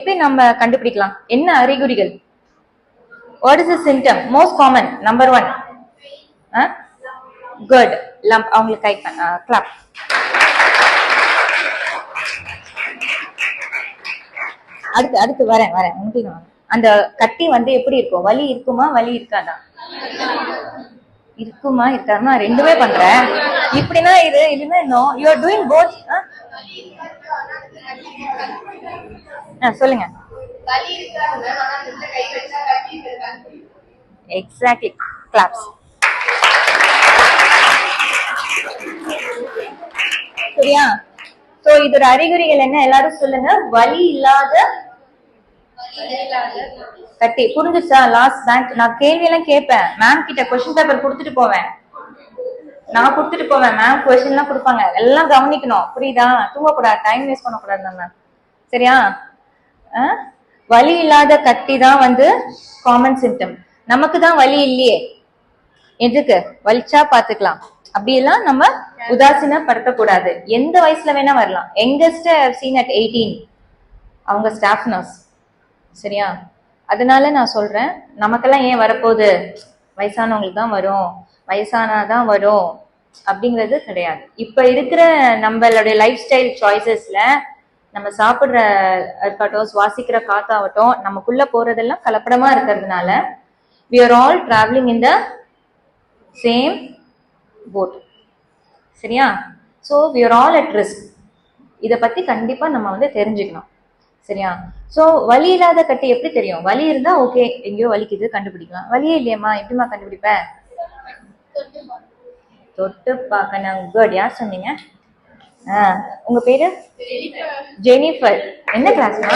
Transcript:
எப்படி நம்ம கண்டுபிடிக்கலாம்? என்ன அறிகுறிகள்? What is the symptom most common? Number 1 good lump. அவங்களுக்கு கை கிளாப். அடுத்து வரேன் அந்த கட்டி வந்து எப்படி இருக்கும்? வலி இருக்குமா வலி இருக்காதா? இருக்குமா இருக்காதுமா? ரெண்டுமே பண்றேன். இப்படின்னா இது இல்லைன்னா இன்னும் யூ ஆர் டூயிங் போத். சொல்லுங்க. எக்ஸாக்ட்லி. கிளாப்ஸ். சரியா? சோ இதோட அறிகுறிகள் என்ன? எல்லாரும் சொல்லுங்க. வலி இல்லாத கட்டி. புரிஞ்சுச்சா? லாஸ்ட் பேங்க் நான் கேள்வி எல்லாம் கேட்பேன். மேம் கிட்ட கொஸ்டின் பேப்பர் கொடுத்துட்டு போவேன். மேம் கொஸ்டின் எல்லாம் கொடுப்பாங்க. எல்லாம் கவனிக்கணும். புரியுதா? தூங்கக்கூடாது, டைம் வேஸ்ட் பண்ணக்கூடாது நம்ம. சரியா? வலி இல்லாத கட்டி தான் வந்து காமன் சிம்டம். நமக்கு தான் வலி இல்லையே, எதுக்கு? வலிச்சா பாத்துக்கலாம். அப்படியெல்லாம் நம்ம உதாசீனப்படுத்தக்கூடாது. எந்த வயசுல வேணா வரலாம். யங்கஸ்ட் சீன் அட் 18 அவங்க ஸ்டாஃப் நர்ஸ். சரியா? அதனால நான் சொல்றேன், நமக்கெல்லாம் ஏன் வரப்போகுது, வயசானவங்களுக்கு தான் வரும், வயசானாதான் வரும் அப்படிங்கிறது கிடையாது. இப்ப இருக்கிற நம்மளுடைய லைஃப் ஸ்டைல் சாய்ஸஸ்ல நம்ம சாப்பிடுற இருக்கட்டும், சுவாசிக்கிற காத்தாகட்டும், நமக்குள்ள போறதெல்லாம் கலப்படமா இருக்கிறதுனால we are all traveling in the same boat. சரியா? so we are all at risk. இத பத்தி கண்டிப்பா நம்ம வந்து தெரிஞ்சுக்கணும். சரியா? சோ வலி இல்லாத கட்டி எப்படி தெரியும்? வலி இருந்தா ஓகே, எங்கேயோ வலிக்குது கண்டுபிடிக்கலாம். வலியே இல்லையம்மா, எப்படிமா கண்டுபிடிப்ப? தொட்டு பார்க்கணும். குட். யார் சொன்னீங்க? உங்க பேரு? ஜெனிஃபர். என்ன கிளாஸ்மா?